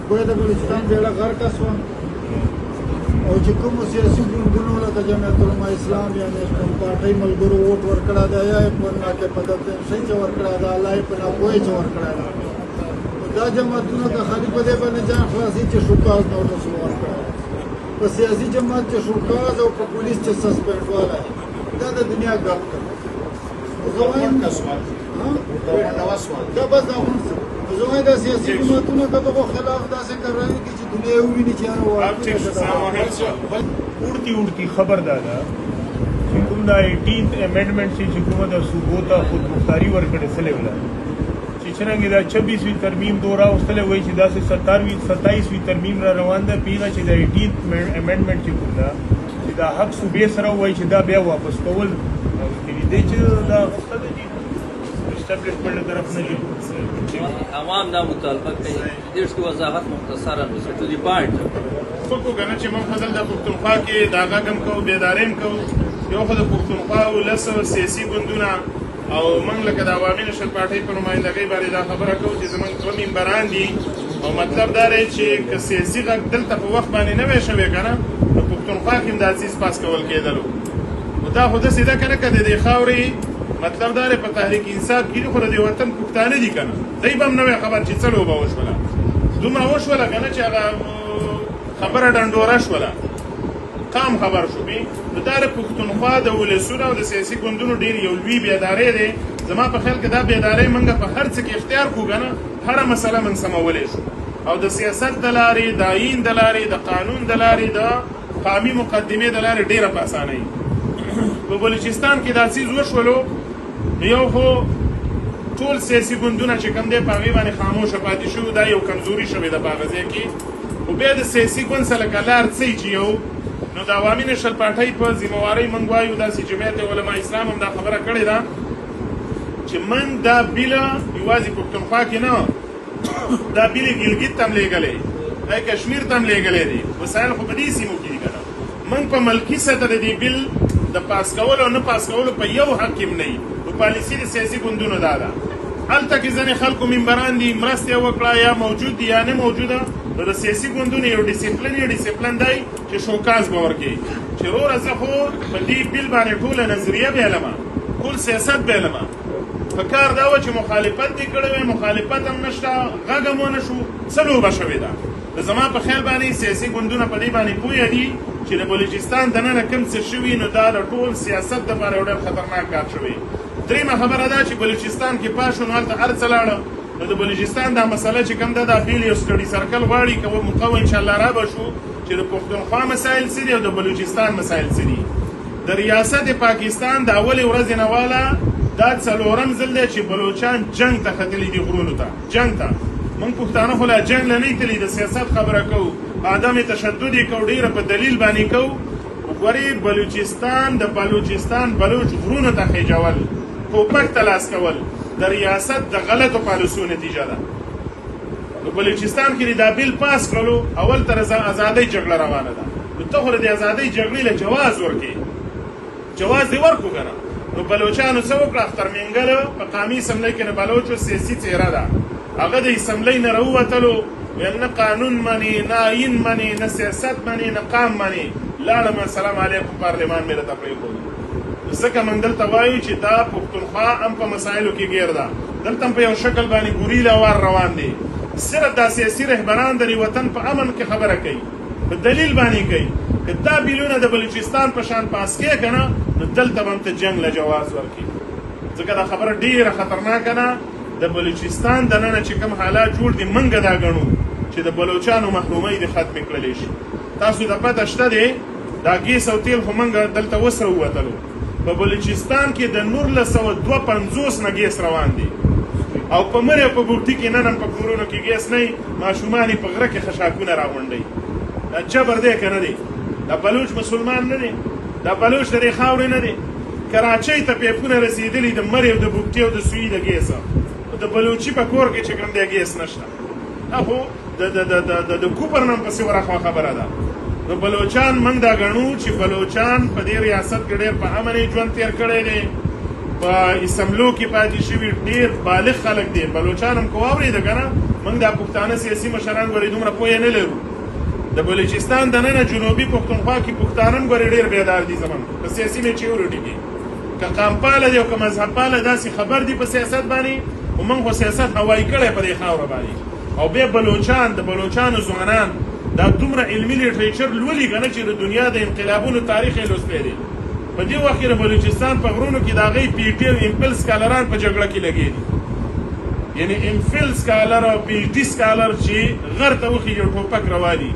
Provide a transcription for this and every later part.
ګویا د بلوچستان بیړه غرقه شوه او چې کومو سیاسي ګوندونو لکه جمعیت العلماء اسلام یا نیشنل پارټۍ ملګرو ووټ ورکړی دی یا یې په ناکفدت شي چې ورکړی دی الله یې په ناپوهۍ چې ورکړی دی دا جماعتونه که خالي په دې باندې ځان خلاصي چې شوکاز نوټس ورکړی په سیاسي جماعت چې شوکاز او په پولیس چې سسپینډ والی دا د دنیا ګپ دی زه وایم دا بس دا زه وایم دا سیاسي جماعتونه د دغو خلاف داسې کارونه کوي چې دنیا یې وویني چې هر اڑتی خبر دادا چې کوم دا 18th امندمنٹ چې کومه د صوبو ته خود مختاری ورکړې سره ولا چې څنګه دا 26وی ترمیم دورا اوسله وای چې دا 27وی ترمیم را روان ده پیغه چې دا 18th امندمنٹ چې کوم دا حق صوبې سره وای چې دا بیا واپس کول دې چې دا وخت دی اسټابلیشمنٹ طرف نه دي عوام دا مطالبه کوي دې څه وضاحت مختصرا ټو دی پوینټ فکر کنه چې موږ خدل د پښتونخوا کې دا غږم کو بیداریم کو یو خو د پښتونخوا ولس سیاسي ګوندونه او موږ لکه د عوامي نشل پارټۍ په نمائندګۍ باندې دا خبره کوو چې زموږ دوه ممبران دي او مطلب دا دی چې که سیاسي غږ دلته په وخت باندې نه وی شوی که نه نو پښتونخوا کې هم دا څیز پاس کول کېدلو نو دا خو داسې ده که نه که د دې خاورې مطلب دا دی په تحریک انصاف کې خو د دې وطن پښتانه دي که نه دی به هم نه وی خبر چې څه لوبه وشوله دومره وشوله که نه چې هغه خبره ډنډوره شوله قام خبر شو بي نو دا د پښتونخوا د ولسونو او د سیاسي ګوندونو ډېر یو لوی بیدارۍ دی زما په خیال کې دا بیدارۍ موږ په هر څه کې اختیار کړو که نه هره مسله موږ سمولی شو او د سیاست د لارې د آیین د لارې د قانون د لارې د قامي مقدمې د لارې ډېره په اسانۍ په بلوچستان کې دا څیز وشولو یو خو ټول سیاسي ګوندونه چې کوم دی په هغې باندې خاموشه پاتې شو دا یو کمزوري شوې ده په هغه ځای کې خو بیا د سیاسي ګوند سره لکه لار څه چې یو نو د عوامي نشل پارټۍ په ذمهوارۍ موږ وایو داسې جمعیت علماء اسلام هم دا خبره کړې ده چې موږ دا بیله یوازې پښتونخوا کې نه دا بیلې ګلګت ته هم لېږلی دی کشمیر ته هم لېږلی دی وسایل خو په دې سیمو کې دي که نه موږ په ملکي سطح د دې بیل د پاس کولو او نه پاس کولو په یو حق کې هم نه یي نو پالیسي د سیاسي ګوندونو دا ده هلته کې ځینې خلکو ممبران دي مرستې یې وکړه یا موجود دي یا نه موجوده نو د سیاسي ګوندونو یو ډیسپلن دی چې شوکاز به ورکوي چې وروره زه خو په دې بیل باندې ټوله نظریه بیلمه ټول سیاست بیلمه په کار دا وه چې مخالفت دې کړی وی مخالفت هم نشته غږ هم ونه شو څه لوبه شوې ده زما په خیال باندې سیاسي ګوندونه په دې باندې پوهه دي چې د بلوچستان دننه کوم څه شوي نو دا د ټول سیاست دپاره یو ډېر خطرناک کار شوی درېیمه خبره دا چې بلوچستان کې پاس شو نو هلته هر څه لاړه نو د بلوچستان دا مسله چې کوم ده دا بیل یو سټډي سرکل غواړي که موقع انشاءالله را به شو چې د پښتونخوا مسایل څه دي او د بلوچستان مسایل څه دي د ریاست پاکستان د اولې ورځې نه واله دا څلورم ځل دی چې بلوچان جنګ ته ختلي دي غرونو ته جنګ ته موږ پښتانه خو لا جنګ له نه تلي د سیاست خبره کوو عدم تشدد یې کوو ډېره په دلیل باندې کوو وګورئ بلوچستان د بلوچستان بلوچ غرونو ته خېجول ټوپک ته لاس کول د ریاست د غلطو پالیسیو نتیجه ده په بلوچستان کې دا بیل پاس کړلو اول تر ازادۍ جګړه روانه ده نو ته خو د ازادۍ جګړې له جواز ورکړې جواز دې ورکړو که نه نو بلوچانو څه وکړه اختر مینګل په قامي اسمبلۍ کې د بلوچو سیاسي څېره ده هغه د اسمبلۍ نه راووتلو ویل نه قانون مني نه آیین مني نه سیاست مني نه قام مني لاړم السلام علیکم پارلمان مې راته پرېښودو ځکه موږ دلته وایو چې دا پښتونخوا هم په مسایلو کې ګیر ده دلته هم په یو شکل باندې ګوریلا وار روان دی صرف دا سیاسي رهبران د وطن په امن کې خبره کوي په دلیل باندې کوي که دا بیلونه د بلوچستان په شان پاس کې که نه نو دلته به هم ته جنګ له جواز ورکړي ځکه دا خبره ډېره خطرناکه ده د بلوچستان دننه چې کوم حالات جوړ دي موږ دا ګڼو چې د بلوچانو محرومۍ دې ختمې کړلی شي تاسو ته پته شته دی دا ګیس او تیل خو موږ دلته اوس راووتلو په بلوچستان کې د 1952 نه ګیس روان دي او په مرې او په بوټي کې نن هم په کورونو کې ګیس نه وي ماشومان یې په غره کې خشاکونه راغونډوي دا جبر دی که نه دی دا بلوچ مسلمان نه دی دا بلوچ د دې خاورې نه دی کراچۍ ته پیپونه رسېدلي د مرې او د بوټي او د سویي د ګیسه د بلوچي په کور کې چې کوم دی ګیس نشته دا خو د کوپر نم پسې ورخوا خبره ده نو بلوچان موږ دا ګڼو چې بلوچان په دې ریاست کې ډېر په امن ژوند تېر کړی دی په اسمبلو کې پاتې شوي ډېر بالغ خلک دي بلوچان هم که واورېده که نه موږ دا پښتانه سیاسي مشران ګورې دومره پوهه نه لرو د بلوچستان دننه جنوبي پښتونخوا کې پښتانه ګورې ډېر بیدار دي زموږ په سیاسي میچیورټي کې که قام پاله دی او که مذهب پاله داسې خبر دي په سیاست باندې خو موږ خو سیاست هوایي کړی په دې خاوره باندې او بیا بلوچان د بلوچانو ځوانان دا دومره علمي لیټریچر لولي که نه چې د دنیا د انقلابونو تاریخ یې لوستی دی په دې وخت کې د بلوچستان په غرونو کې د هغوی پی ټي او امفل سکالران په جګړه کې لګېدي یعنې امفل سکالر او پی ایچ ډي سکالر چې غر ته وخېږي او ټوپک رواني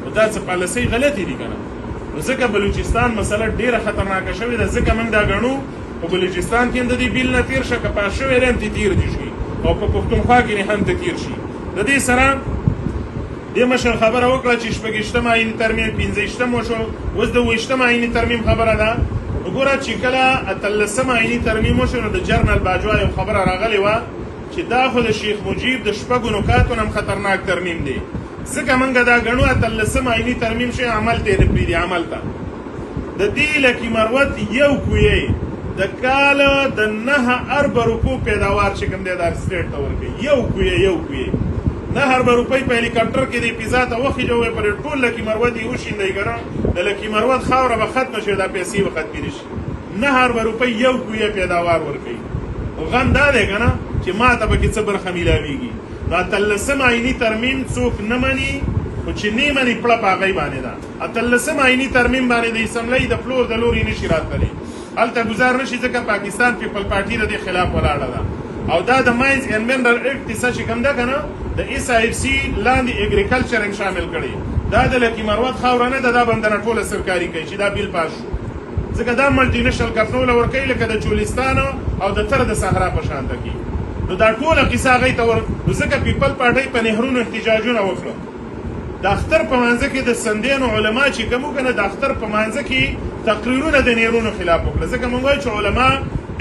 نو دا څه پالیسۍ غلطې دي که نه نو ځکه بلوچستان مسله ډېره خطرناکه شوې ده ځکه موږ دا ګڼو په بلوچستان کې هم د دې بیل نه تېر شه که پاس شوی دی هم ترې تېر دي شي او په پښتونخوا کې هم ته تېر شي د دې سره دې مشر خبره وکړه چې شپږ آییني ترمیم 15 وشو اوس د 20 آییني ترمیم خبره ده وګوره چې کله 13 آییني ترمیم وشو نو د جنرال باجوا یو خبره راغلې وه چې دا خو د شیخ مجیب د شپږو نکاتو نه هم خطرناک ترمیم دی ځکه موږ دا ګڼو 13 آییني ترمیم شی عمل ته نه پرېږدي عمل ته د دې لکي مروت یو کویې د کال د 9 ارب روپو پیداوار چې کوم دی دا سټیټ ته ورکوي یو کویې 9 ارب روپۍ په هلیکاپټر کې د پیزا ته وخېږوي پر ټول لکي مروت یې وشیندئ که نه د لکي مروت خاوره به ختمه شي دا پیسې به ختمېدې شي 9 ارب روپۍ یو کویې پیداوار ورکوي غم دا دی که نه چې ما ته پکې څه برخه میلاویږي دا 13 آییني ترمیم څوک نه مني خو چې نه مني پړه په هغی باندې ده 13 آییني ترمیم باندې د اسمبلۍ د پلور د لوري نشي راتللی هلته ګزار نشي ځکه پاکستان پیپل پارټي د دې خلاف ولاړه ده او دا د ماینز اینډ منرل ایکټ کیسه چې کوم ده که نه د اس آی اف سی لاندې اګریکلچر هم شامل کړي دا د لکي مروت خاوره نه ده دا بندنه ټوله سرکاري کوي چې دا بیل پاس شو ځکه دا ملټي نیشنل کمپنو له ورکوي لکه د چولستانو او د تر د صحرا په شانته کې نو دا ټوله قصه هغوی ته نو ځکه پیپل پارټۍ په نهرونو احتجاجونه وکړه د اختر په مانځه کې د سندیانو علما چې کوم که نه د اختر په مانځه کې تقریرونه د نهرونو خلاف وکړه ځکه موږ وایو چې علما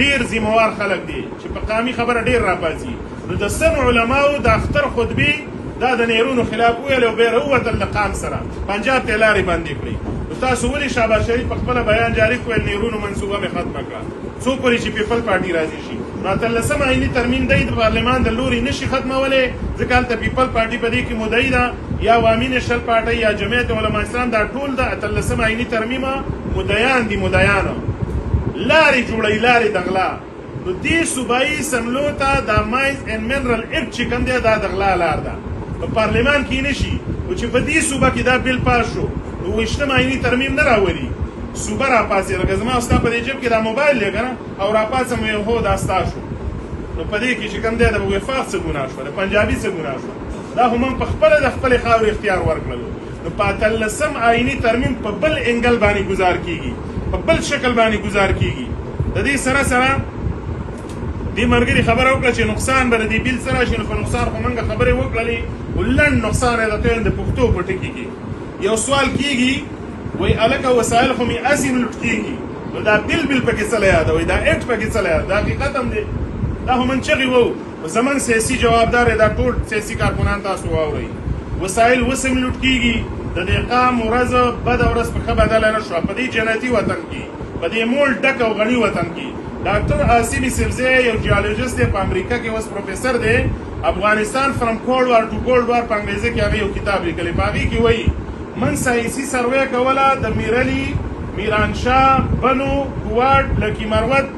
ډېر ذمهوار خلک دي چې په قامي خبره ډېر راپاڅي نو د سن علماو د اختر خطبې دا د نهرونو خلاف وویل او بیا راووتل له قام سره پنجاب ته یې لارې بندې کړې نو تاسو ولې شهباز شریف په خپله بیان جاري کړل نهرونو منصوبه مې ختمه کړه څو پورې چې پیپل پارټي راضي شي نو 13 آییني ترمیم دی د پارلمان د لوري نشي ختمولی ځکه هلته پیپل پارټي په دې کې مدعي ده یا عوامي نیشنل پارټۍ یا جمعیت علما اسلام دا ټول د 13 آییني ترمیمه مدعیان دي مدعیانو لارې جوړوي لارې د غلا نو دې صوبایي اسمبلو ته دا ماینز اینډ منرل ایکټ چې کوم دی دا د غلا لار ده په پارلمان کې نشي او چې په دې صوبه کې دا بیل پاس شو نو 20 آییني ترمیم نه راولي صوبه راپاسې لکه زما او ستا په دې جیب کې دا موبایل دی که نه او راپاڅم ویل هو دا ستا شو نو په دې کې چې کوم دی د وفاق څه ګناه شوه د پنجابي څه ګناه شوه دا خو موږ په خپله د خپلې خاورې اختیار ورکړلو نو په 13 آییني ترمیم په بل انګل باندې ګزار کېږي په بل شکل باندې ګزار کېږي د دې سره سره دې ملګري خبره وکړه چې نقصان به د دې بیل سره شي نو په نقصان خو موږ خبرې وکړلې خو لنډ نقصان یې د پښتو په ټکي کې یو سوال کېږي وایي هلکه وسایل خو مې هسې لوټ کېږي نو دا بیل پکې څه له یادوئ دا ایکټ پکې څه له یاد دا حقیقت هم دی دا خو من چغې وو زموږ سیاسي جوابدار دا ټول سیاسي کارکنان تاسو واورئ وسایل اوس هم لوټ کېږي د دې قام ورځ بده ورځ په ښه بدله نه شوه په دې جنتي وطن کې په دې مول ډک او غني وطن کې ډاکټر عاصم یوسفزی یو جیولوژیست دی په امریکا کې اوس پروفیسر دی افغانستان فرام کولډ وار ټو کولډ وار په انګریزي کې هغه یو کتاب لیکلی په هغې کې وایي من سایسي سروې کوله د میرعلي میرانشاه بنو ګواډ لکي مروت